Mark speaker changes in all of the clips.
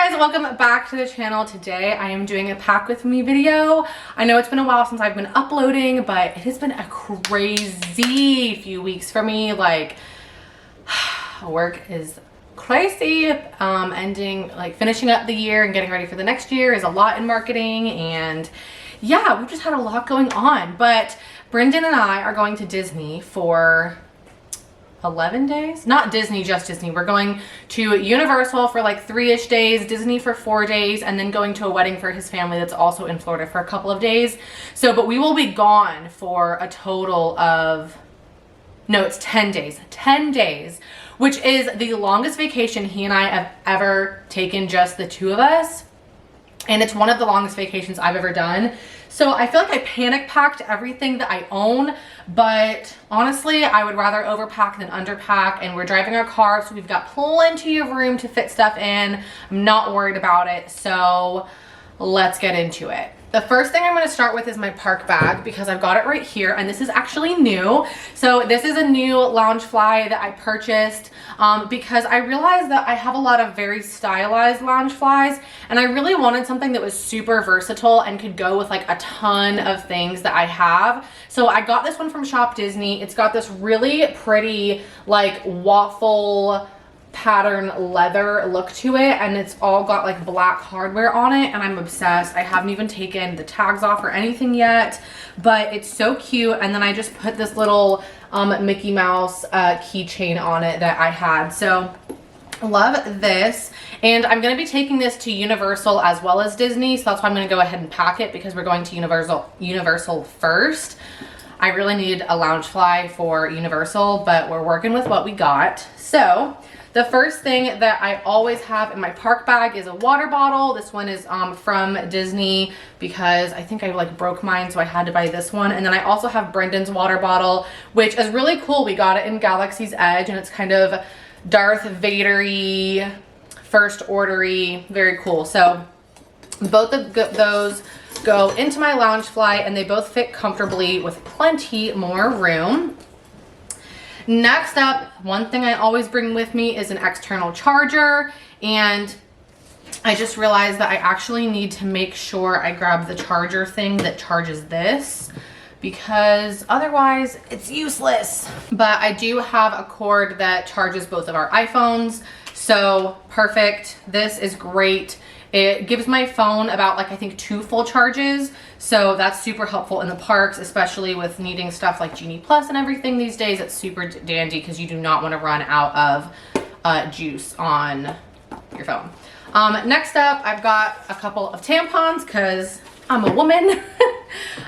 Speaker 1: guys, welcome back to the channel. Today I am doing a pack with me video. I know it's been a while since I've been uploading, but it has been a crazy few weeks for me. Like, work is crazy. Finishing up the year and getting ready for the next year is a lot in marketing, and yeah, we've just had a lot going on. But Brenden and I are going to Disney for 11 days? Not Disney, just Disney. We're going to Universal for like 3-ish days, Disney for 4 days, and then going to a wedding for his family that's also in Florida for a couple of days. So, but we will be gone for a total of, no, it's 10 days. 10 days, which is the longest vacation he and I have ever taken, just the two of us. And it's one of the longest vacations I've ever done. So I feel like I panic packed everything that I own, but honestly, I would rather overpack than underpack, and we're driving our car, so we've got plenty of room to fit stuff in. I'm not worried about it, so let's get into it. The first thing I'm going to start with is my park bag, because I've got it right here, and this is actually new. So this is a new Loungefly that I purchased because I realized that I have a lot of very stylized Loungeflies, and I really wanted something that was super versatile and could go with like a ton of things that I have. So I got this one from Shop Disney. It's got this really pretty like waffle pattern leather look to it, and it's all got like black hardware on it, and I'm obsessed. I haven't even taken the tags off or anything yet, but it's so cute. And then I just put this little Mickey Mouse keychain on it that I had. So love this, and I'm going to be taking this to Universal as well as Disney, so that's why I'm going to go ahead and pack it, because we're going to Universal first. I really need a Loungefly for Universal, but we're working with what we got. So the first thing that I always have in my park bag is a water bottle. This one is from Disney, because I think I like broke mine, so I had to buy this one. And then I also have Brenden's water bottle, which is really cool. We got it in Galaxy's Edge, and it's kind of Darth Vader-y, First Order-y, very cool. So both of those go into my Loungefly, and they both fit comfortably with plenty more room. Next up, one thing I always bring with me is an external charger, and I just realized that I actually need to make sure I grab the charger thing that charges this, because otherwise it's useless. But I do have a cord that charges both of our iPhones, so perfect. This is great. It gives my phone about like, I think 2 full charges. So that's super helpful in the parks, especially with needing stuff like Genie Plus and everything these days. It's super dandy, because you do not want to run out of juice on your phone. Next up, I've got a couple of tampons, because I'm a woman.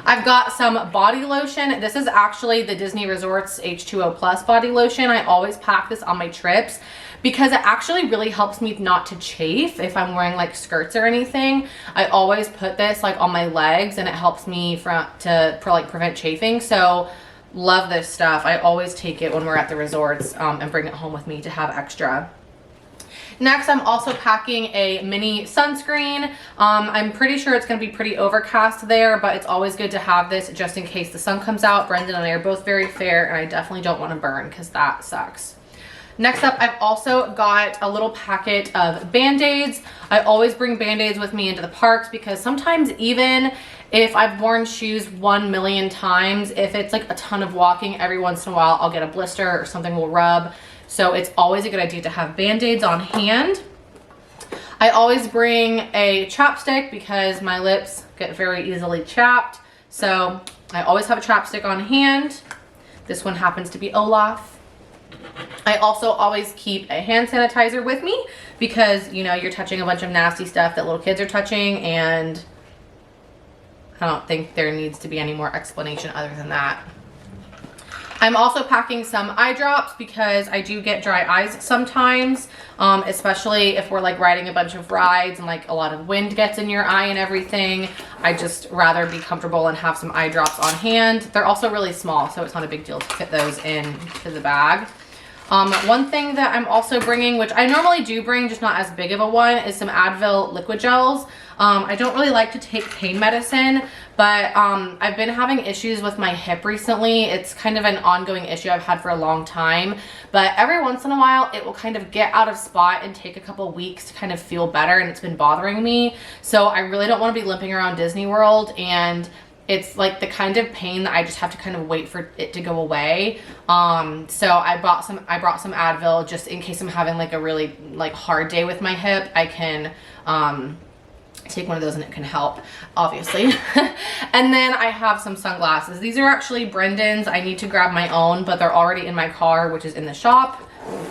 Speaker 1: I've got some body lotion. This is actually the Disney Resorts H2O Plus body lotion. I always pack this on my trips, because it actually really helps me not to chafe if I'm wearing like skirts or anything. I always put this like on my legs, and it helps me prevent chafing. So love this stuff. I always take it when we're at the resorts and bring it home with me to have extra. Next, I'm also packing a mini sunscreen. I'm pretty sure it's going to be pretty overcast there, but it's always good to have this just in case the sun comes out. Brenden and I are both very fair, and I definitely don't want to burn, because that sucks. Next up, I've also got a little packet of Band-Aids. I always bring Band-Aids with me into the parks, because sometimes even if I've worn shoes 1 million times, if it's like a ton of walking, every once in a while I'll get a blister or something will rub. So it's always a good idea to have Band-Aids on hand. I always bring a chapstick, because my lips get very easily chapped. So I always have a chapstick on hand. This one happens to be Olaf. I also always keep a hand sanitizer with me, because you know, you're touching a bunch of nasty stuff that little kids are touching, and I don't think there needs to be any more explanation other than that. I'm also packing some eye drops, because I do get dry eyes sometimes, especially if we're like riding a bunch of rides and like a lot of wind gets in your eye and everything. I just rather be comfortable and have some eye drops on hand. They're also really small, so it's not a big deal to fit those into the bag. One thing that I'm also bringing, which I normally do bring, just not as big of a one, is some Advil liquid gels. I don't really like to take pain medicine, but I've been having issues with my hip recently. It's kind of an ongoing issue I've had for a long time, but every once in a while it will kind of get out of spot and take a couple weeks to kind of feel better, and it's been bothering me. So I really don't want to be limping around Disney World, and it's like the kind of pain that I just have to kind of wait for it to go away. So I brought some Advil just in case I'm having like a really like hard day with my hip. I can take one of those and it can help, obviously. And then I have some sunglasses. These are actually Brendan's. I need to grab my own, but they're already in my car, which is in the shop,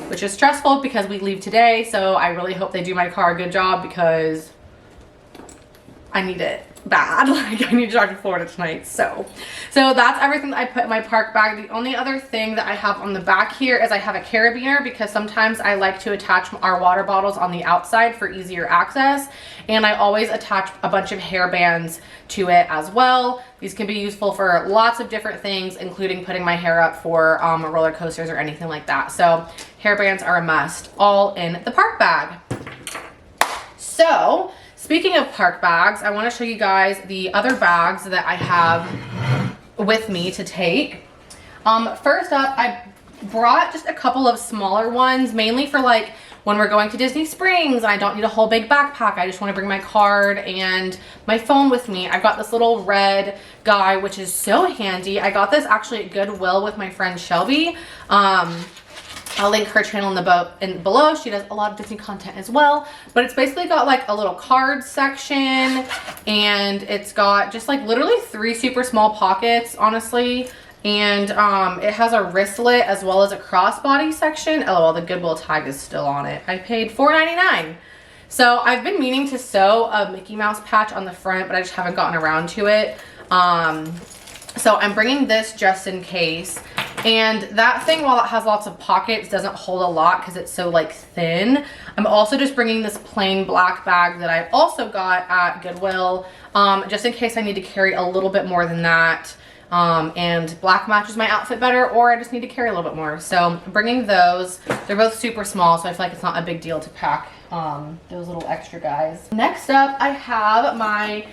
Speaker 1: which is stressful because we leave today. So I really hope they do my car a good job because I need it bad. Like, I need to drive to Florida tonight. So that's everything that I put in my park bag. The only other thing that I have on the back here is I have a carabiner, because sometimes I like to attach our water bottles on the outside for easier access, and I always attach a bunch of hair bands to it as well. These can be useful for lots of different things, including putting my hair up for roller coasters or anything like that. So hair bands are a must, all in the park bag. So speaking of park bags, I want to show you guys the other bags that I have with me to take. First up, I brought just a couple of smaller ones, mainly for like when we're going to Disney Springs and I don't need a whole big backpack. I just want to bring my card and my phone with me. I got this little red guy, which is so handy. I got this actually at Goodwill with my friend Shelby. I'll link her channel in below. She does a lot of Disney content as well, but it's basically got like a little card section, and it's got just like literally 3 super small pockets, honestly. And it has a wristlet as well as a crossbody section. Oh, well, the Goodwill tag is still on it. I paid $4.99. So I've been meaning to sew a Mickey Mouse patch on the front, but I just haven't gotten around to it. So I'm bringing this just in case. And that thing, while it has lots of pockets, doesn't hold a lot because it's so like thin. I'm also just bringing this plain black bag that I also got at Goodwill, just in case I need to carry a little bit more than that. And black matches my outfit better, or I just need to carry a little bit more. So I'm bringing those. They're both super small, so I feel like it's not a big deal to pack those little extra guys. Next up, I have my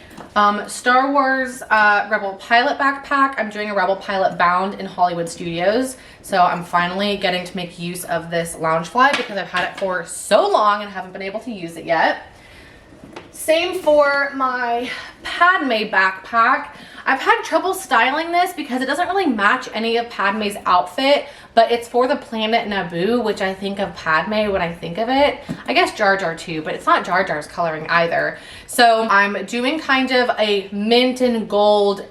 Speaker 1: Star Wars Rebel Pilot backpack. I'm doing a Rebel Pilot bound in Hollywood Studios, so I'm finally getting to make use of this Loungefly because I've had it for so long and haven't been able to use it yet. Same for my Padme backpack. I've had trouble styling this because it doesn't really match any of Padme's outfit, but it's for the planet Naboo, which I think of Padme when I think of it. I guess Jar Jar too, but it's not Jar Jar's coloring either. So I'm doing kind of a mint and gold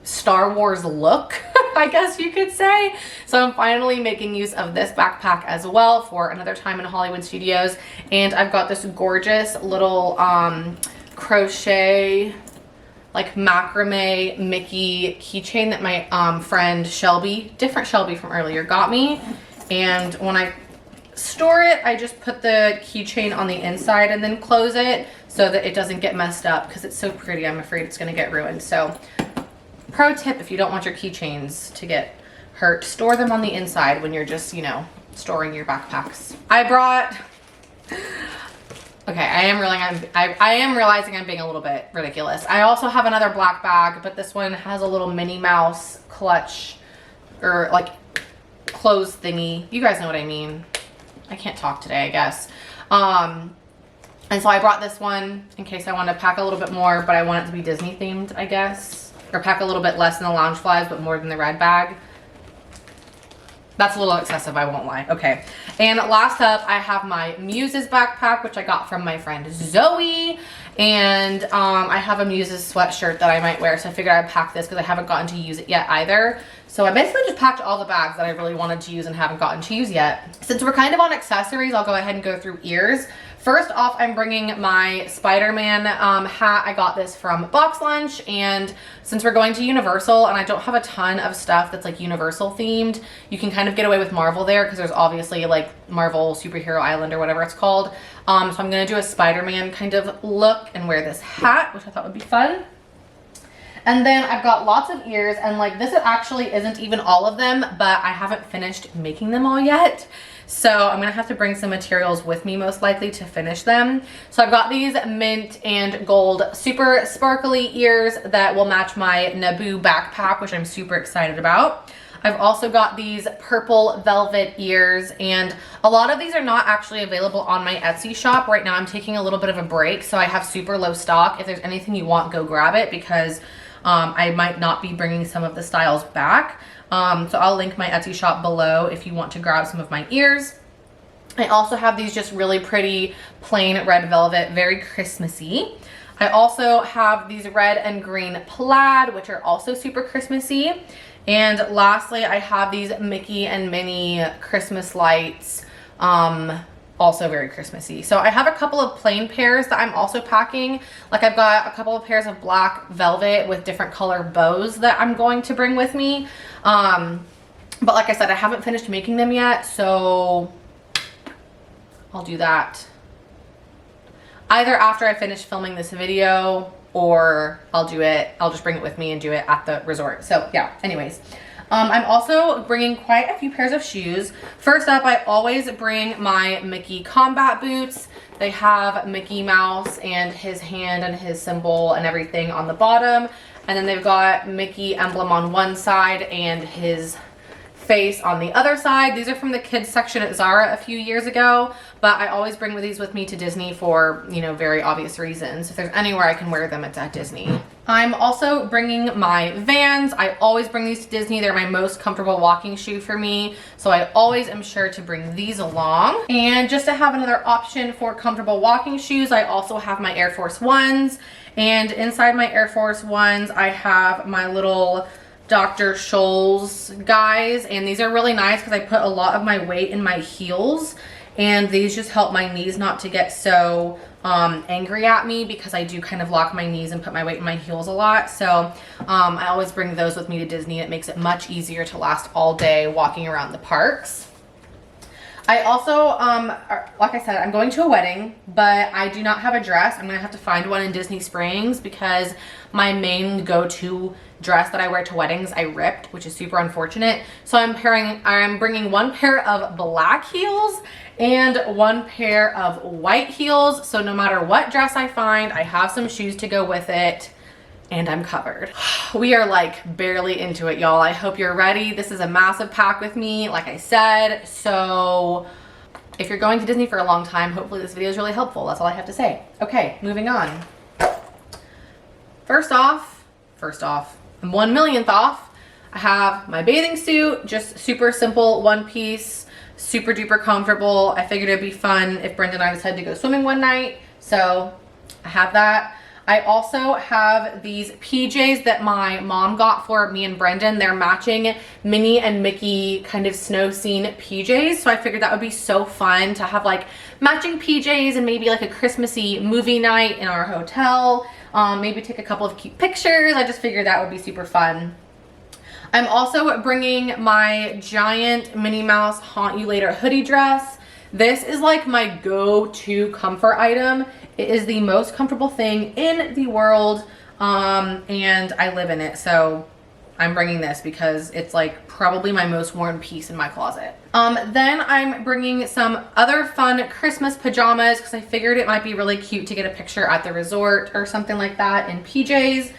Speaker 1: Star Wars look, I guess you could say. So I'm finally making use of this backpack as well for another time in Hollywood Studios. And I've got this gorgeous little crochet, like macrame Mickey keychain that my friend Shelby, different Shelby from earlier, got me. And when I store it, I just put the keychain on the inside and then close it so that it doesn't get messed up because it's so pretty. I'm afraid it's gonna get ruined. So pro tip, if you don't want your keychains to get hurt, store them on the inside when you're just, you know, storing your backpacks. I brought, okay, I am realizing I'm being a little bit ridiculous. I also have another black bag, but this one has a little Minnie Mouse clutch, or like clothes thingy. You guys know what I mean. I can't talk today, I guess. And so I brought this one in case I want to pack a little bit more, but I want it to be Disney themed, I guess. Or pack a little bit less than the Loungeflies, but more than the red bag. That's a little excessive, I won't lie. Okay. And last up, I have my Muses backpack, which I got from my friend Zoe. And I have a Muses sweatshirt that I might wear, so I figured I'd pack this because I haven't gotten to use it yet either. So I basically just packed all the bags that I really wanted to use and haven't gotten to use yet. Since we're kind of on accessories, I'll go ahead and go through ears. First off, I'm bringing my Spider-Man hat. I got this from Box Lunch, and since we're going to Universal and I don't have a ton of stuff that's like Universal themed, you can kind of get away with Marvel there because there's obviously like Marvel Superhero Island or whatever it's called. So I'm gonna do a Spider-Man kind of look and wear this hat, which I thought would be fun. And then I've got lots of ears, and like this actually isn't even all of them, but I haven't finished making them all yet. So I'm gonna have to bring some materials with me most likely to finish them. So I've got these mint and gold super sparkly ears that will match my Naboo backpack, which I'm super excited about. I've also got these purple velvet ears, and a lot of these are not actually available on my Etsy shop. Right now I'm taking a little bit of a break, so I have super low stock. If there's anything you want, go grab it, because I might not be bringing some of the styles back. So I'll link my Etsy shop below if you want to grab some of my ears. I also have these just really pretty plain red velvet, very Christmassy. I also have these red and green plaid, which are also super Christmassy. And lastly, I have these Mickey and Minnie Christmas lights, also very Christmassy. So I have a couple of plain pairs that I'm also packing. Like I've got a couple of pairs of black velvet with different color bows that I'm going to bring with me. But like I said, I haven't finished making them yet, so I'll do that either after I finish filming this video, or I'll just bring it with me and do it at the resort. So yeah, anyways. I'm also bringing quite a few pairs of shoes. First up, I always bring my Mickey combat boots. They have Mickey Mouse and his hand and his symbol and everything on the bottom. And then they've got Mickey emblem on one side and his face on the other side. These are from the kids section at Zara a few years ago, but I always bring these with me to Disney for, you know, very obvious reasons. If there's anywhere I can wear them, it's at Disney. I'm also bringing my Vans. I always bring these to Disney. They're my most comfortable walking shoe for me, so I always am sure to bring these along. And just to have another option for comfortable walking shoes, I also have my Air Force Ones. And inside my Air Force Ones, I have my little Dr. Scholl's guys, and these are really nice because I put a lot of my weight in my heels, and these just help my knees not to get so angry at me, because I do kind of lock my knees and put my weight in my heels a lot. So I always bring those with me to Disney. It makes it much easier to last all day walking around the parks. I also, like I said, I'm going to a wedding, but I do not have a dress. I'm gonna have to find one in Disney Springs, because my main go-to dress that I wear to weddings I ripped, which is super unfortunate. So I'm bringing one pair of black heels and one pair of white heels. So no matter what dress I find, I have some shoes to go with it, and I'm covered. We are like barely into it, y'all. I hope you're ready. This is a massive pack with me, like I said. So if you're going to Disney for a long time, hopefully this video is really helpful. That's all I have to say. Okay, moving on. First off, I'm 1/1,000th off. I have my bathing suit, just super simple, one piece, super duper comfortable. I figured it'd be fun if Brenden and I decided to go swimming one night, so I have that. I also have these PJs that my mom got for me and Brenden. They're matching Minnie and Mickey kind of snow scene PJs. So I figured that would be so fun to have like matching PJs and maybe like a Christmassy movie night in our hotel. Maybe take a couple of cute pictures. I just figured that would be super fun. I'm also bringing my giant Minnie Mouse Haunt You Later hoodie dress. This is like my go-to comfort item. It is the most comfortable thing in the world, and I live in it, so I'm bringing this because it's like probably my most worn piece in my closet. Then I'm bringing some other fun Christmas pajamas, because I figured it might be really cute to get a picture at the resort or something like that in PJs.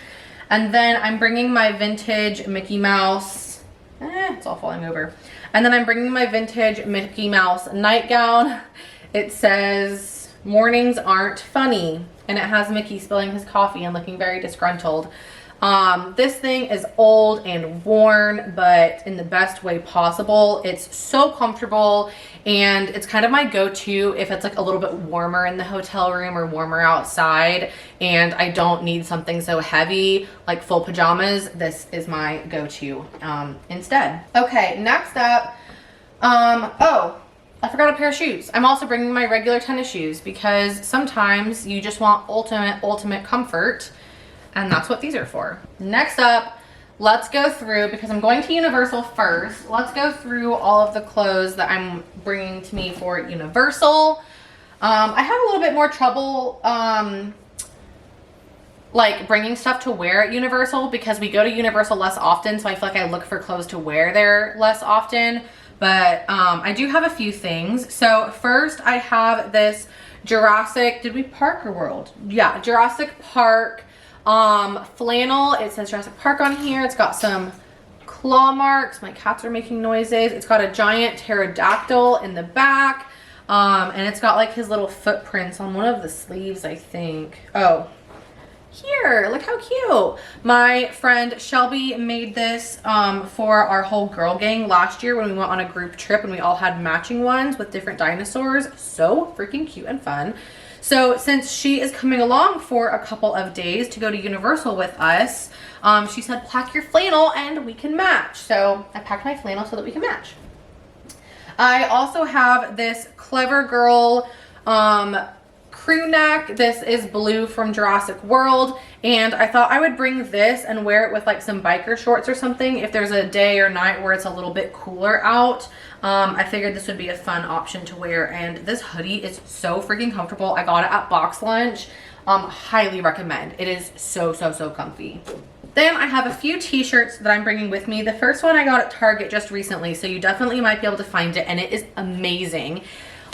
Speaker 1: And then I'm bringing my vintage Mickey Mouse, it's all falling over. And then I'm bringing my vintage Mickey Mouse nightgown. It says, "Mornings aren't funny," and it has Mickey spilling his coffee and looking very disgruntled. This thing is old and worn, but in the best way possible. It's so comfortable, and it's kind of my go-to if it's like a little bit warmer in the hotel room or warmer outside and I don't need something so heavy like full pajamas. This is my go-to instead. Okay, next up, oh, I forgot a pair of shoes. I'm also bringing my regular tennis shoes, because sometimes you just want ultimate comfort, and that's what these are for. Next up, let's go through, because I'm going to Universal first, let's go through all of the clothes that I'm bringing to me for Universal. I have a little bit more trouble like bringing stuff to wear at Universal because we go to Universal less often, so I feel like I look for clothes to wear there less often. But I do have a few things. So first I have this Jurassic, did we Park or World? Yeah, Jurassic Park flannel. It says Jurassic Park on here. It's got some claw marks. My cats are making noises. It's got a giant pterodactyl in the back. And it's got like his little footprints on one of the sleeves, I think. Oh, here, look how cute. My friend Shelby made this for our whole girl gang last year when we went on a group trip and we all had matching ones with different dinosaurs. So freaking cute and fun. So since she is coming along for a couple of days to go to Universal with us, she said, pack your flannel and we can match. So I packed my flannel so that we can match. I also have this Clever Girl crew neck. This is blue from Jurassic World, and I thought I would bring this and wear it with like some biker shorts or something if there's a day or night where it's a little bit cooler out. I figured this would be a fun option to wear, and this hoodie is so freaking comfortable. I got it at Box Lunch. Highly recommend. It is so comfy. Then I have a few t-shirts that I'm bringing with me. The first one I got at Target just recently, so you definitely might be able to find it, and it is amazing.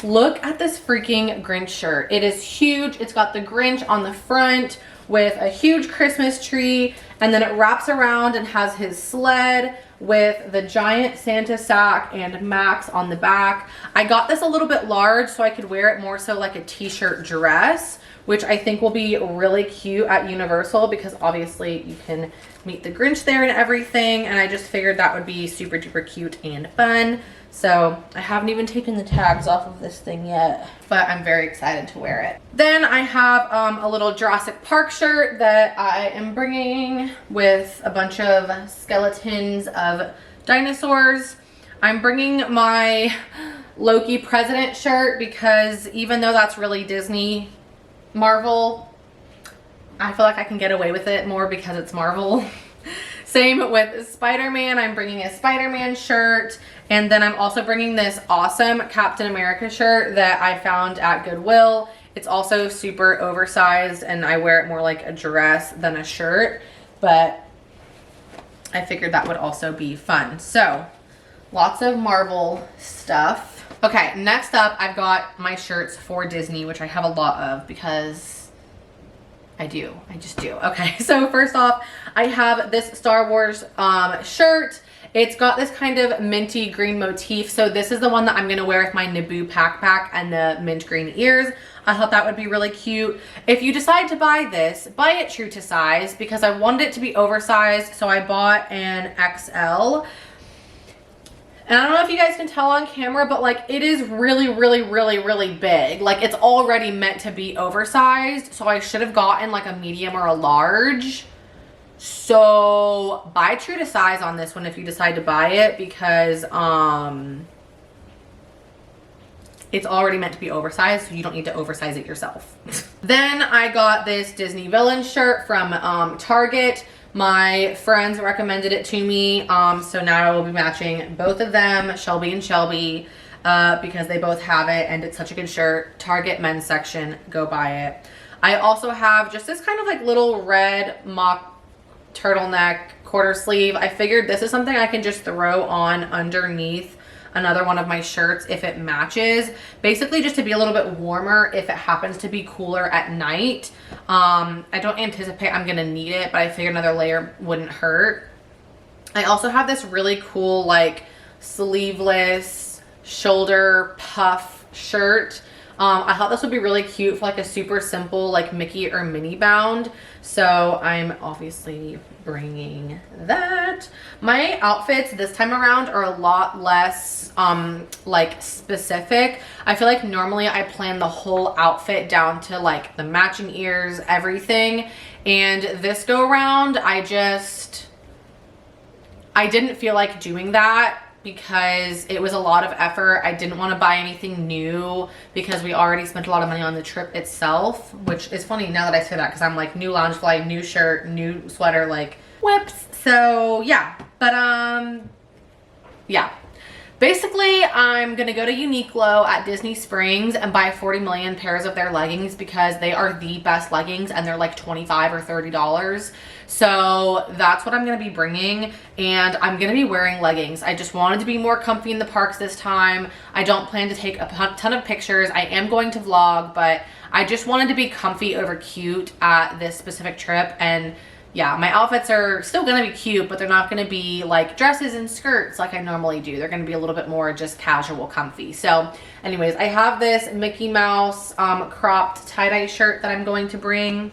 Speaker 1: Look at this freaking Grinch shirt. It is huge. It's got the Grinch on the front with a huge Christmas tree, and then it wraps around and has his sled with the giant Santa sack and Max on the back. I got this a little bit large so I could wear it more so like a t-shirt dress, which I think will be really cute at Universal because obviously you can meet the Grinch there and everything, and I just figured that would be super duper cute and fun. So I haven't even taken the tags off of this thing yet, but I'm very excited to wear it. Then I have a little Jurassic Park shirt that I am bringing with a bunch of skeletons of dinosaurs. I'm bringing my Loki President shirt because even though that's really Disney, Marvel, I feel like I can get away with it more because it's Marvel. Same with Spider-Man. I'm bringing a Spider-Man shirt. And then I'm also bringing this awesome Captain America shirt that I found at Goodwill. It's also super oversized and I wear it more like a dress than a shirt. But I figured that would also be fun. So lots of Marvel stuff. Okay, next up I've got my shirts for Disney, which I have a lot of because I just do. Okay, so first off, I have this Star Wars shirt. It's got this kind of minty green motif. So this is the one that I'm gonna wear with my Naboo backpack and the mint green ears. I thought that would be really cute. If you decide to buy this, buy it true to size because I wanted it to be oversized. So I bought an XL. And I don't know if you guys can tell on camera, but like it is really big. Like it's already meant to be oversized. So I should have gotten like a medium or a large. So buy true to size on this one if you decide to buy it because it's already meant to be oversized, so you don't need to oversize it yourself. Then I got this Disney Villain shirt from Target. My friends recommended it to me, so now I will be matching both of them, Shelby and Shelby, because they both have it and it's such a good shirt. Target men's section, go buy it. I also have just this kind of like little red mock turtleneck quarter sleeve. I figured this is something I can just throw on underneath another one of my shirts if it matches, basically just to be a little bit warmer if it happens to be cooler at night. I don't anticipate I'm gonna need it, but I figured another layer wouldn't hurt. I also have this really cool like sleeveless shoulder puff shirt. I thought this would be really cute for like a super simple like Mickey or Minnie bound. So I'm obviously bringing that. My outfits this time around are a lot less like specific. I feel like normally I plan the whole outfit down to like the matching ears, everything. And this go around, I didn't feel like doing that because it was a lot of effort. I didn't want to buy anything new because we already spent a lot of money on the trip itself, which is funny now that I say that because I'm like new Loungefly, new shirt, new sweater, like whips. So yeah, but yeah. Basically, I'm gonna go to Uniqlo at Disney Springs and buy 40 million pairs of their leggings because they are the best leggings and they're like $25 or $30. So that's what I'm gonna be bringing, and I'm gonna be wearing leggings. I just wanted to be more comfy in the parks this time. I don't plan to take a ton of pictures. I am going to vlog, but I just wanted to be comfy over cute at this specific trip. And yeah, my outfits are still gonna be cute, but they're not gonna be like dresses and skirts like I normally do. They're gonna be a little bit more just casual comfy. So anyways, I have this Mickey Mouse cropped tie-dye shirt that I'm going to bring.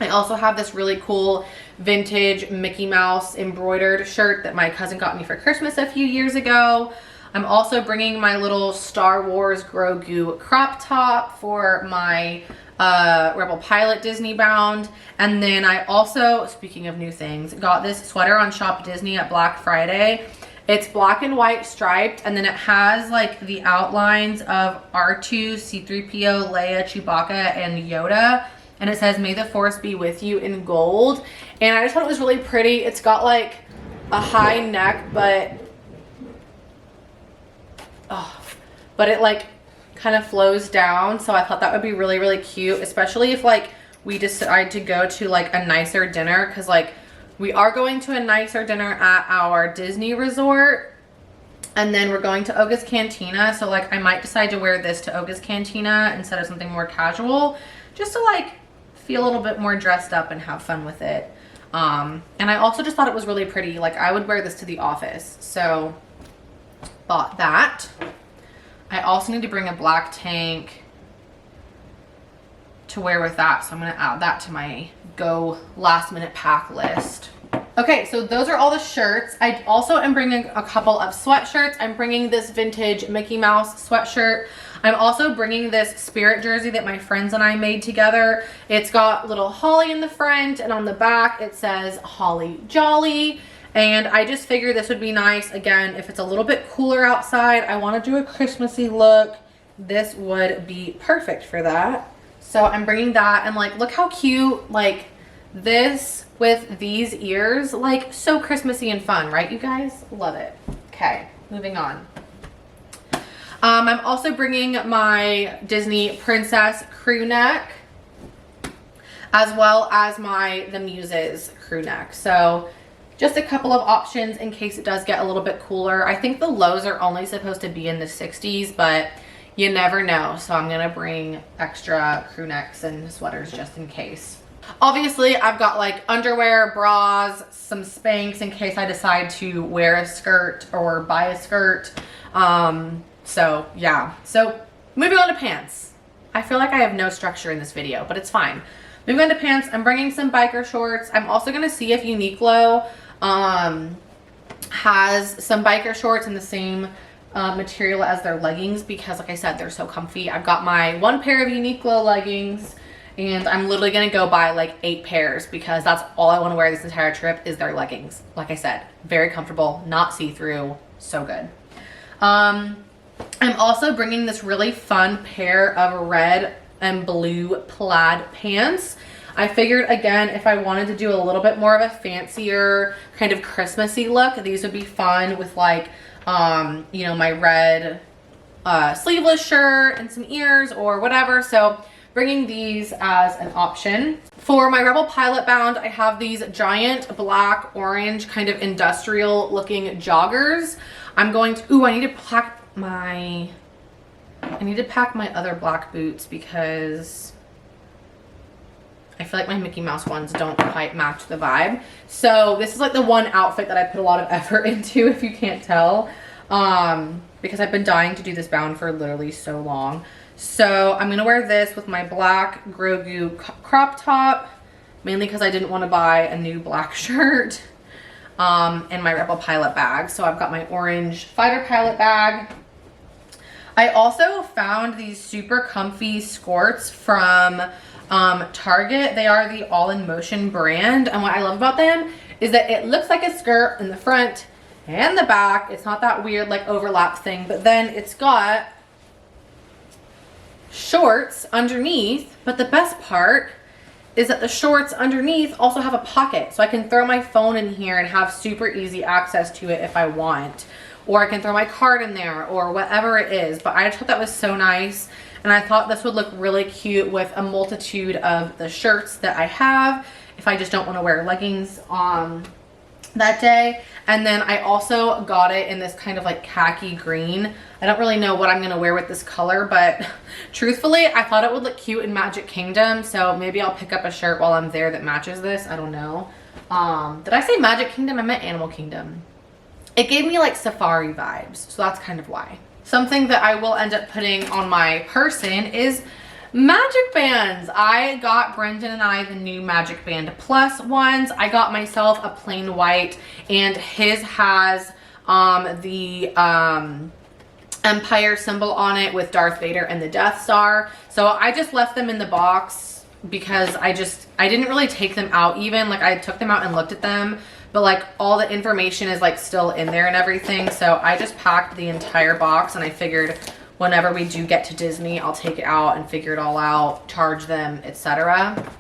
Speaker 1: I also have this really cool vintage Mickey Mouse embroidered shirt that my cousin got me for Christmas a few years ago. I'm also bringing my little Star Wars Grogu crop top for my Rebel Pilot Disney bound. And then I also, speaking of new things, got this sweater on Shop Disney at Black Friday. It's black and white striped, and then it has like the outlines of R2, C-3PO, Leia, Chewbacca, and Yoda. And it says, "May the Force be with you" in gold. And I just thought it was really pretty. It's got like a high neck, but it like kind of flows down. So I thought that would be really, really cute, especially if like we decide to go to like a nicer dinner, because like we are going to a nicer dinner at our Disney resort, and then we're going to Oga's Cantina. So like I might decide to wear this to Oga's Cantina instead of something more casual, just to like feel a little bit more dressed up and have fun with it. And I also just thought it was really pretty. Like I would wear this to the office, so bought that. I also need to bring a black tank to wear with that, so I'm gonna add that to my go last minute pack list. Okay, so those are all the shirts. I also am bringing a couple of sweatshirts. I'm bringing this vintage Mickey Mouse sweatshirt. I'm also bringing this Spirit jersey that my friends and I made together. It's got little holly in the front, and on the back it says Holly Jolly. And I just figured this would be nice. Again, if it's a little bit cooler outside, I want to do a Christmassy look, this would be perfect for that. So I'm bringing that, and like, look how cute, like this with these ears, like so Christmassy and fun, right you guys? Love it. Okay, moving on. I'm also bringing my Disney Princess crew neck, as well as the Muses crew neck. So just a couple of options in case it does get a little bit cooler. I think the lows are only supposed to be in the 60s, but you never know. So I'm gonna bring extra crew necks and sweaters just in case. Obviously, I've got like underwear, bras, some Spanx in case I decide to wear a skirt or buy a skirt. So yeah, so moving on to pants. I feel like I have no structure in this video, but it's fine. Moving on to pants, I'm bringing some biker shorts. I'm also gonna see if Uniqlo has some biker shorts in the same material as their leggings, because like I said, they're so comfy. I've got my one pair of Uniqlo leggings, and I'm literally gonna go buy like 8 pairs because that's all I want to wear this entire trip is their leggings. Like I said, very comfortable, not see-through, so good. I'm also bringing this really fun pair of red and blue plaid pants. I figured, again, if I wanted to do a little bit more of a fancier kind of Christmassy look, these would be fun with like, you know, my red sleeveless shirt and some ears or whatever. So bringing these as an option. For my Rebel Pilot bound, I have these giant black, orange, kind of industrial looking joggers. I'm going to, ooh, I need to pack my other black boots because I feel like my Mickey Mouse ones don't quite match the vibe. So this is like the one outfit that I put a lot of effort into, if you can't tell, because I've been dying to do this bound for literally so long. So I'm gonna wear this with my black Grogu crop top, mainly because I didn't want to buy a new black shirt, and my Rebel Pilot bag. So I've got my orange Fighter Pilot bag. I also found these super comfy skirts from Target. They are the All in Motion brand, and what I love about them is that it looks like a skirt in the front and the back. It's not that weird like overlap thing, but then it's got shorts underneath. But the best part is that the shorts underneath also have a pocket, so I can throw my phone in here and have super easy access to it if I want. or I can throw my card in there or whatever it is. But I just thought that was so nice. And I thought this would look really cute with a multitude of the shirts that I have if I just don't want to wear leggings on that day. And then I also got it in this kind of like khaki green. I don't really know what I'm going to wear with this color, but truthfully, I thought it would look cute in Magic Kingdom. So maybe I'll pick up a shirt while I'm there that matches this. I don't know. Did I say Magic Kingdom? I meant Animal Kingdom. It gave me like safari vibes, so that's kind of why. Something that I will end up putting on my person is magic bands. I got Brenden and I the new Magic Band Plus ones. I got myself a plain white, and his has the Empire symbol on it with Darth Vader and the Death Star. So I just left them in the box because I didn't really take them out even. Like I took them out and looked at them, but like all the information is like still in there and everything. So I just packed the entire box, and I figured whenever we do get to Disney, I'll take it out and figure it all out, charge them, etc.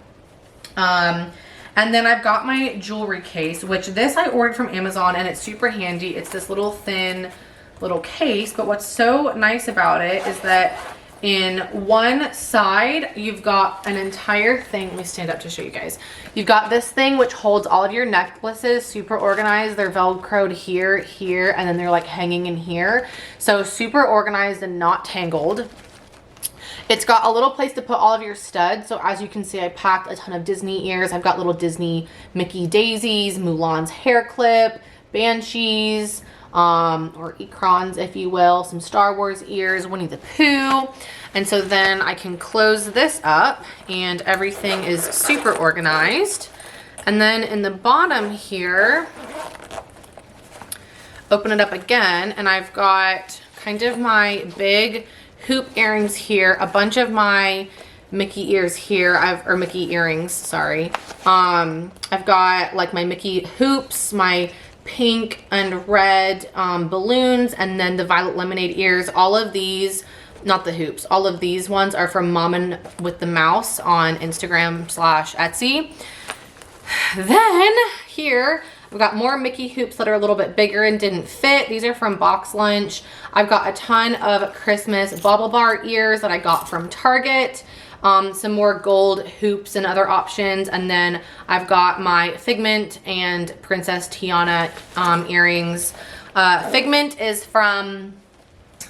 Speaker 1: And then I've got my jewelry case, which this I ordered from Amazon, and it's super handy. It's this little thin little case, but what's so nice about it is that in one side you've got an entire thing. Let me stand up to show you guys. You've got this thing which holds all of your necklaces, super organized. They're velcroed here, here, and then they're like hanging in here, so super organized and not tangled. It's got a little place to put all of your studs. So as you can see, I packed a ton of Disney ears. I've got little Disney Mickey daisies, Mulan's hair clip, Banshees, or Ekrons, if you will, some Star Wars ears, Winnie the Pooh. And so then I can close this up and everything is super organized. And then in the bottom here, open it up again, and I've got kind of my big hoop earrings here, a bunch of my Mickey ears here, or Mickey earrings, sorry. I've got like my Mickey hoops, my pink and red balloons, and then the violet lemonade ears. All of these, not the hoops, all of these ones are from Mom with the Mouse on Instagram/Etsy. Then here I've got more Mickey hoops that are a little bit bigger and didn't fit. These are from Box Lunch. I've got a ton of Christmas bubble bar ears that I got from Target. Some more gold hoops and other options. And then I've got my Figment and Princess Tiana earrings. Figment is from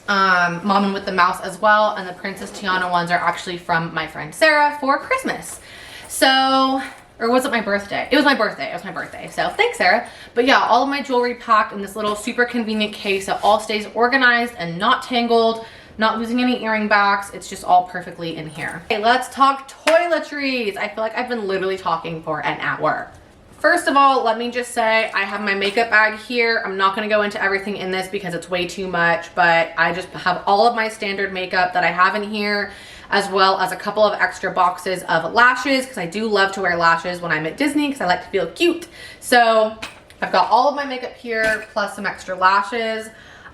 Speaker 1: Mom with the Mouse as well. And the Princess Tiana ones are actually from my friend Sarah for Christmas. So, or was it my birthday? It was my birthday. It was my birthday. So thanks, Sarah. But yeah, all of my jewelry packed in this little super convenient case. It all stays organized and not tangled, not losing any earring backs. It's just all perfectly in here. Okay, let's talk toiletries. I feel like I've been literally talking for an hour. First of all, let me just say I have my makeup bag here. I'm not gonna go into everything in this because it's way too much, but I just have all of my standard makeup that I have in here, as well as a couple of extra boxes of lashes, because I do love to wear lashes when I'm at Disney because I like to feel cute. So I've got all of my makeup here plus some extra lashes.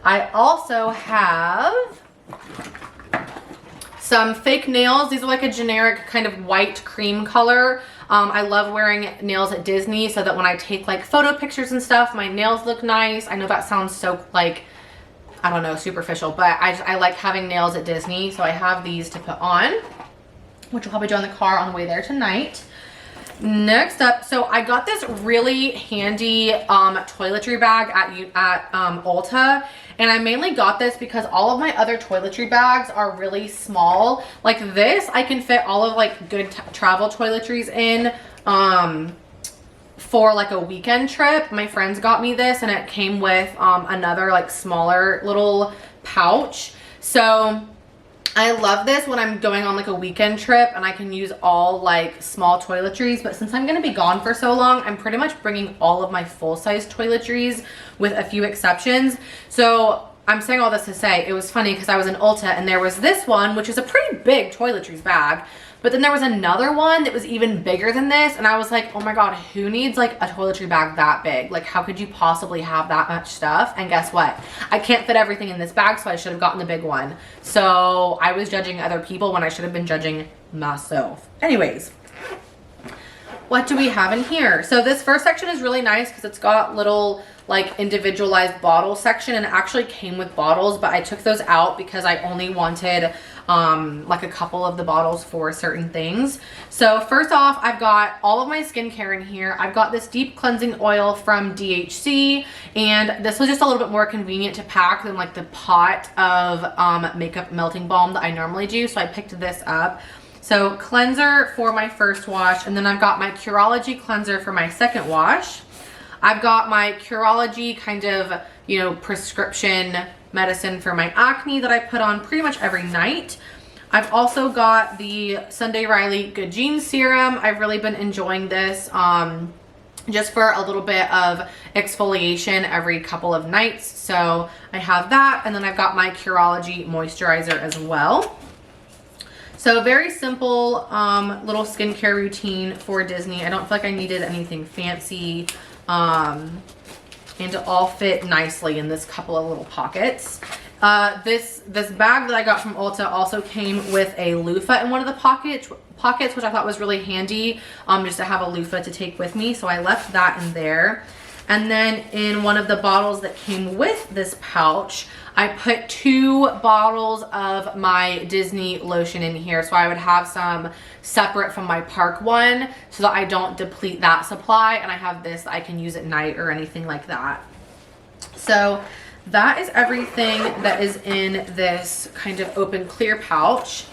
Speaker 1: I also have some fake nails. These are like a generic kind of white cream color. I love wearing nails at Disney so that when I take like photo pictures and stuff, my nails look nice. I know that sounds so like, I don't know, superficial, but I like having nails at Disney. So I have these to put on, which will probably do in the car on the way there tonight. Next up, so I got this really handy toiletry bag at Ulta, and I mainly got this because all of my other toiletry bags are really small. Like this, I can fit all of like good travel toiletries in for like a weekend trip. My friends got me this, and it came with another like smaller little pouch. So I love this when I'm going on like a weekend trip and I can use all like small toiletries, but since I'm going to be gone for so long, I'm pretty much bringing all of my full-size toiletries with a few exceptions. So I'm saying all this to say, it was funny because I was in Ulta and there was this one, which is a pretty big toiletries bag, but then there was another one that was even bigger than this, and I was like, oh my god, who needs like a toiletry bag that big? Like, how could you possibly have that much stuff? And guess what? I can't fit everything in this bag, so I should have gotten the big one. So I was judging other people when I should have been judging myself. Anyways, what do we have in here? So this first section is really nice because it's got little like individualized bottle section, and it actually came with bottles, but I took those out because I only wanted like a couple of the bottles for certain things. So first off, I've got all of my skincare in here. I've got this deep cleansing oil from DHC, and this was just a little bit more convenient to pack than like the pot of makeup melting balm that I normally do, so I picked this up. So cleanser for my first wash, and then I've got my Curology cleanser for my second wash. I've got my Curology kind of, you know, prescription medicine for my acne that I put on pretty much every night. I've also got the Sunday Riley Good Genes serum. I've really been enjoying this just for a little bit of exfoliation every couple of nights. So I have that, and then I've got my Curology moisturizer as well. So very simple little skincare routine for Disney. I don't feel like I needed anything fancy, and to all fit nicely in this couple of little pockets. This bag that I got from Ulta also came with a loofah in one of the pockets, which I thought was really handy, just to have a loofah to take with me. So I left that in there. And then in one of the bottles that came with this pouch, I put 2 bottles of my Disney lotion in here. So I would have some separate from my park one so that I don't deplete that supply. And I have this that I can use at night or anything like that. So that is everything that is in this kind of open clear pouch.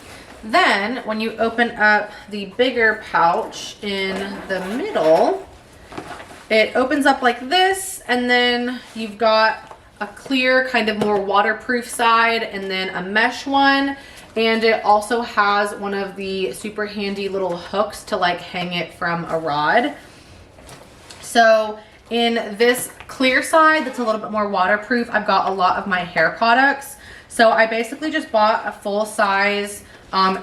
Speaker 1: Then when you open up the bigger pouch in the middle, it opens up like this, and then you've got a clear kind of more waterproof side and then a mesh one. And it also has one of the super handy little hooks to like hang it from a rod. So in this clear side that's a little bit more waterproof, I've got a lot of my hair products. So I basically just bought a full size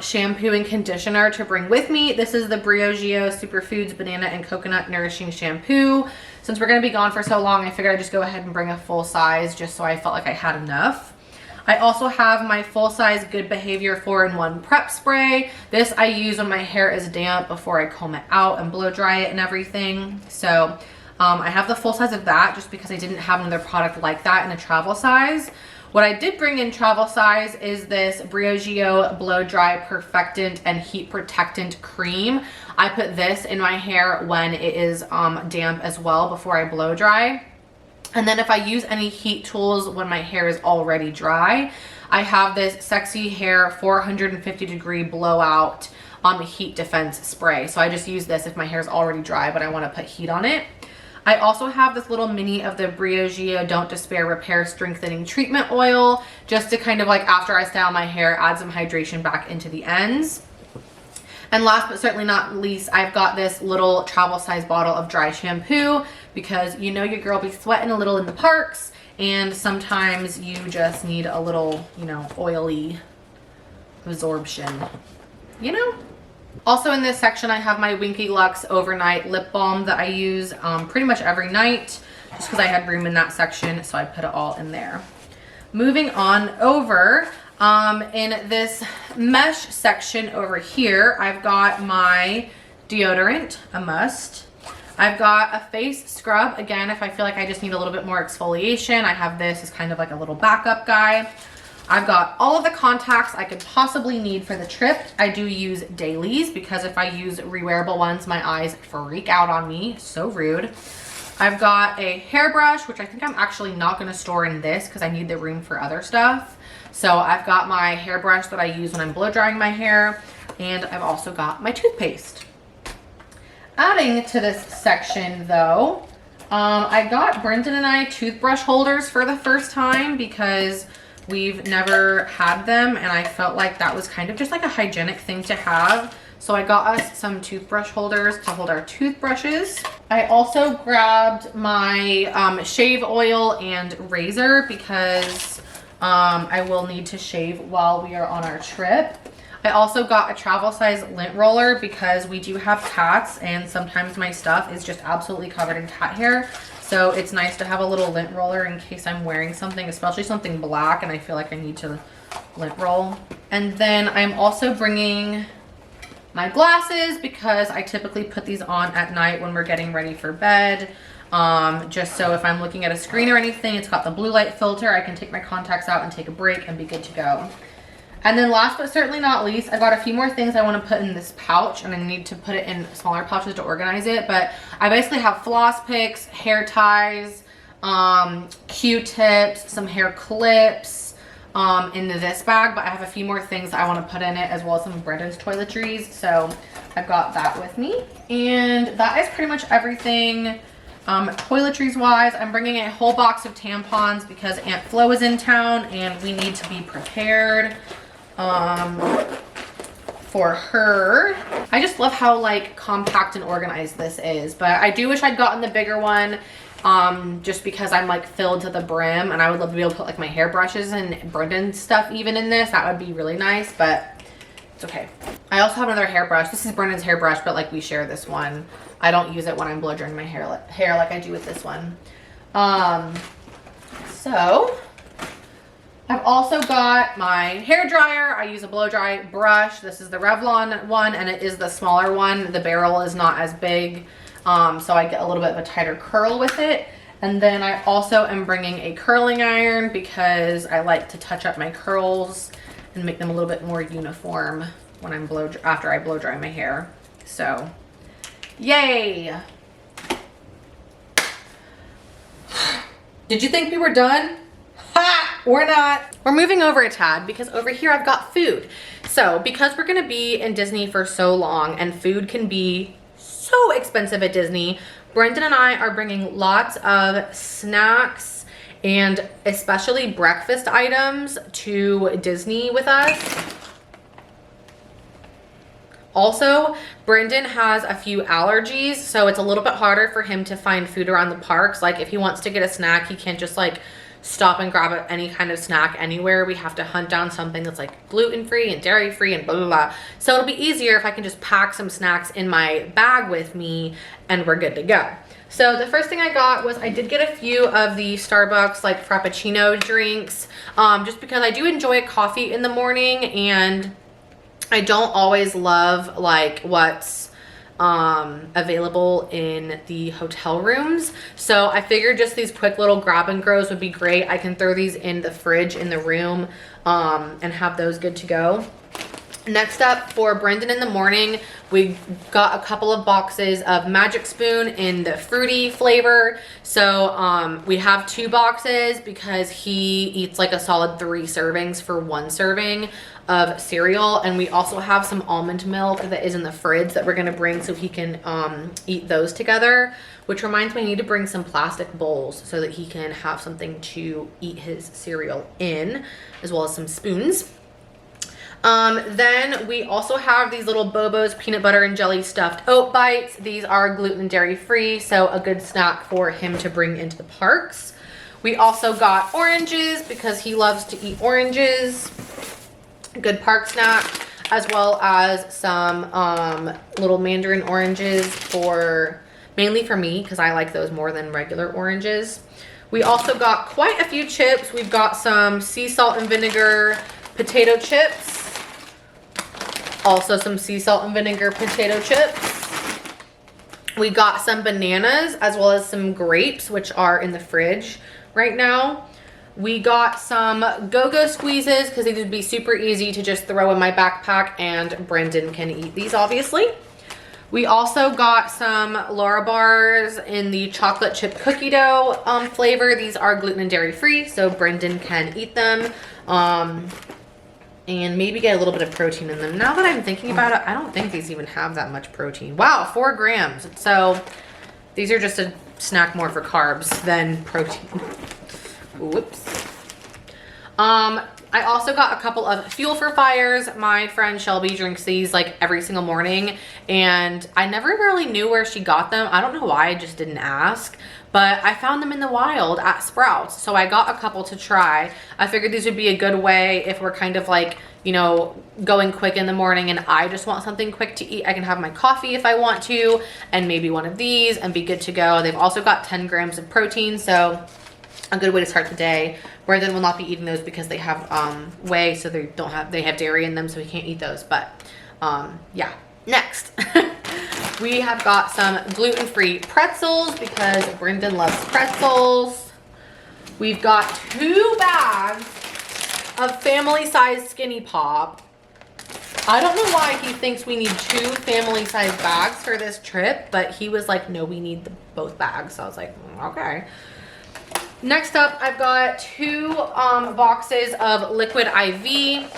Speaker 1: shampoo and conditioner to bring with me. This is the Briogeo Superfoods Banana and Coconut Nourishing Shampoo. Since we're going to be gone for so long, I figured I'd just go ahead and bring a full size just so I felt like I had enough. I also have my full size Good Behavior 4-in-1 prep spray. This I use when my hair is damp before I comb it out and blow dry it and everything. So I have the full size of that just because I didn't have another product like that in a travel size. What I did bring in travel size is this Briogeo Blow Dry Perfectant and Heat Protectant Cream. I put this in my hair when it is damp as well before I blow dry. And then if I use any heat tools when my hair is already dry, I have this Sexy Hair 450-degree blowout heat defense spray. So I just use this if my hair is already dry but I want to put heat on it. I also have this little mini of the Briogeo Don't Despair Repair Strengthening Treatment Oil, just to kind of like after I style my hair, add some hydration back into the ends. And last but certainly not least, I've got this little travel size bottle of dry shampoo because you know your girl be sweating a little in the parks, and sometimes you just need a little, you know, oily absorption, you know? Also in this section, I have my Winky Lux Overnight Lip Balm that I use pretty much every night just because I had room in that section, so I put it all in there. Moving on over, in this mesh section over here, I've got my deodorant, a must. I've got a face scrub, again, if I feel like I just need a little bit more exfoliation. I have this as kind of like a little backup guy. I've got all of the contacts I could possibly need for the trip. I do use dailies because if I use rewearable ones, my eyes freak out on me. So rude. I've got a hairbrush, which I think I'm actually not going to store in this because I need the room for other stuff. So I've got my hairbrush that I use when I'm blow drying my hair, and I've also got my toothpaste. Adding to this section though, I got Brenden and I toothbrush holders for the first time because we've never had them, and I felt like that was kind of just like a hygienic thing to have. So I got us some toothbrush holders to hold our toothbrushes. I also grabbed my shave oil and razor because I will need to shave while we are on our trip. I also got a travel size lint roller because we do have cats and sometimes my stuff is just absolutely covered in cat hair. So it's nice to have a little lint roller in case I'm wearing something, especially something black and I feel like I need to lint roll. And then I'm also bringing my glasses because I typically put these on at night when we're getting ready for bed. Just so if I'm looking at a screen or anything, it's got the blue light filter. I can take my contacts out and take a break and be good to go. And then last but certainly not least, I got a few more things I want to put in this pouch, and I need to put it in smaller pouches to organize it. But I basically have floss picks, hair ties, Q-tips, some hair clips in this bag. But I have a few more things I want to put in it, as well as some of Brenden's toiletries. So I've got that with me. And that is pretty much everything. Toiletries wise, I'm bringing a whole box of tampons because Aunt Flo is in town and we need to be prepared for her. I just love how like compact and organized this is, but I do wish I'd gotten the bigger one just because I'm like filled to the brim, and I would love to be able to put like my hairbrushes and Brenden stuff even in this. That would be really nice, but it's okay. I also have another hairbrush. This is Brenden's hairbrush, but like we share this one. I don't use it when I'm blow drying my hair like I do with this one. So I've also got my hair dryer. I use a blow dry brush. This is the Revlon one, and it is the smaller one. The barrel is not as big, so I get a little bit of a tighter curl with it. And then I also am bringing a curling iron because I like to touch up my curls and make them a little bit more uniform when I'm after I blow dry my hair. So yay. Did you think we were done? Ha! We're not. We're moving over a tad because over here I've got food. So because we're gonna be in Disney for so long and food can be so expensive at Disney, Brenden and I are bringing lots of snacks and especially breakfast items to Disney with us. Also, Brenden has a few allergies, so it's a little bit harder for him to find food around the parks. Like if he wants to get a snack, he can't just like stop and grab any kind of snack anywhere. We have to hunt down something that's like gluten-free and dairy-free and blah, blah, blah. So it'll be easier if I can just pack some snacks in my bag with me and we're good to go. So the first thing I got was I did get a few of the Starbucks like Frappuccino drinks, just because I do enjoy coffee in the morning, and I don't always love like what's available in the hotel rooms. So I figured just these quick little grab and goes would be great. I can throw these in the fridge in the room and have those good to go. Next up for Brenden in the morning, we got a couple of boxes of Magic Spoon in the fruity flavor. So we have 2 boxes because he eats like a solid 3 servings for 1 serving of cereal. And we also have some almond milk that is in the fridge that we're gonna bring so he can eat those together. Which reminds me, I need to bring some plastic bowls so that he can have something to eat his cereal in, as well as some spoons. Then we also have these little Bobo's peanut butter and jelly stuffed oat bites. These are gluten and dairy free, so a good snack for him to bring into the parks. We also got oranges because he loves to eat oranges. Good park snack, as well as some little mandarin oranges mainly for me because I like those more than regular oranges. We also got quite a few chips. We've got some sea salt and vinegar potato chips. Also some sea salt and vinegar potato chips. We got some bananas as well as some grapes, which are in the fridge right now. We got some go-go squeezes because these would be super easy to just throw in my backpack, and Brenden can eat these obviously. We also got some Lara bars in the chocolate chip cookie dough flavor. These are gluten and dairy free, so Brenden can eat them. And maybe get a little bit of protein in them. Now that I'm thinking about it, I don't think these even have that much protein. Wow, 4 grams. So these are just a snack more for carbs than protein. Whoops. I also got a couple of Fuel for Fires. My friend Shelby drinks these like every single morning, and I never really knew where she got them. I don't know why, I just didn't ask. But I found them in the wild at Sprouts, so I got a couple to try. I figured these would be a good way if we're kind of like, you know, going quick in the morning and I just want something quick to eat. I can have my coffee if I want to, and maybe one of these and be good to go. They've also got 10 grams of protein, so a good way to start the day. Brenden will not be eating those because they have whey, so they have dairy in them, so he can't eat those. But yeah, Next, we have got some gluten-free pretzels because Brenden loves pretzels. We've got 2 bags of family-sized Skinny Pop. I don't know why he thinks we need 2 family-sized bags for this trip, but he was like, no, we need both bags. So I was like, okay. Next up, I've got 2 boxes of Liquid IV.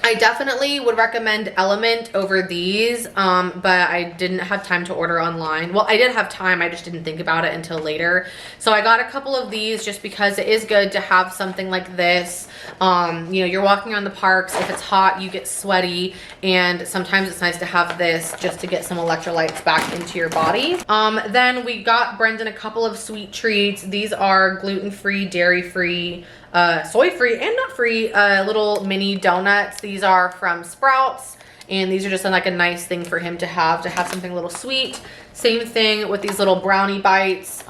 Speaker 1: I definitely would recommend Element over these, but I didn't have time to order online. Well, I did have time, I just didn't think about it until later. So I got a couple of these just because it is good to have something like this. You know, you're walking around the parks, if it's hot, you get sweaty, and sometimes it's nice to have this just to get some electrolytes back into your body. Then we got Brenden a couple of sweet treats. These are gluten-free, dairy-free, soy-free and nut-free little mini donuts. These are from Sprouts, and these are just like a nice thing for him to have something a little sweet. Same thing with these little brownie bites.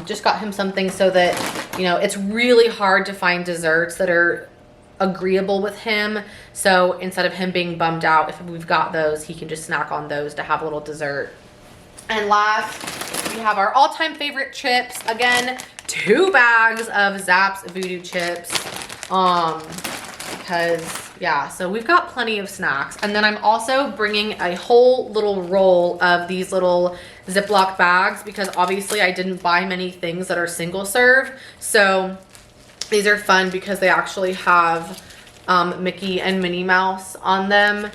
Speaker 1: Just got him something so that, you know, it's really hard to find desserts that are agreeable with him. So instead of him being bummed out, if we've got those, he can just snack on those to have a little dessert. And last, we have our all-time favorite chips. Again, 2 bags of Zapp's Voodoo chips. Because, yeah, so we've got plenty of snacks. And then I'm also bringing a whole little roll of these little Ziploc bags because obviously I didn't buy many things that are single serve. So these are fun because they actually have Mickey and Minnie Mouse on them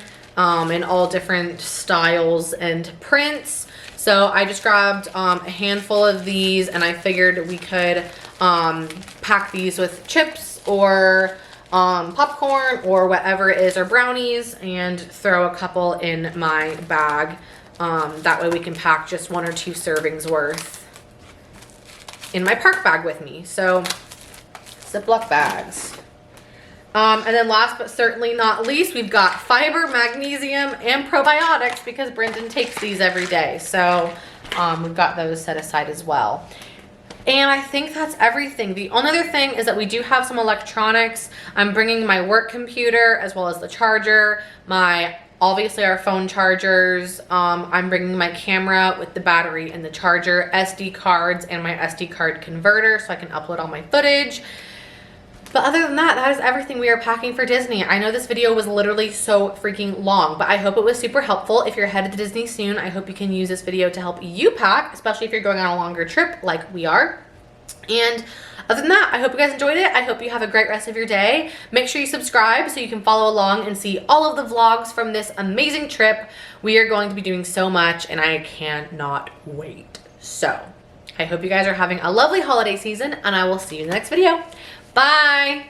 Speaker 1: in all different styles and prints. So I just grabbed a handful of these, and I figured we could pack these with chips or popcorn or whatever it is, or brownies, and throw a couple in my bag. That way we can pack just 1 or 2 servings worth in my park bag with me. So Ziploc bags. And then last but certainly not least, we've got fiber, magnesium, and probiotics because Brenden takes these every day. So we've got those set aside as well. And I think that's everything. The only other thing is that we do have some electronics. I'm bringing my work computer as well as the charger, obviously our phone chargers. I'm bringing my camera with the battery and the charger, SD cards, and my SD card converter so I can upload all my footage. But other than that, that is everything we are packing for Disney. I know this video was literally so freaking long, but I hope it was super helpful. If you're headed to Disney soon, I hope you can use this video to help you pack, especially if you're going on a longer trip like we are. And other than that, I hope you guys enjoyed it. I hope you have a great rest of your day. Make sure you subscribe so you can follow along and see all of the vlogs from this amazing trip. We are going to be doing so much, and I cannot wait. So I hope you guys are having a lovely holiday season, and I will see you in the next video. Bye.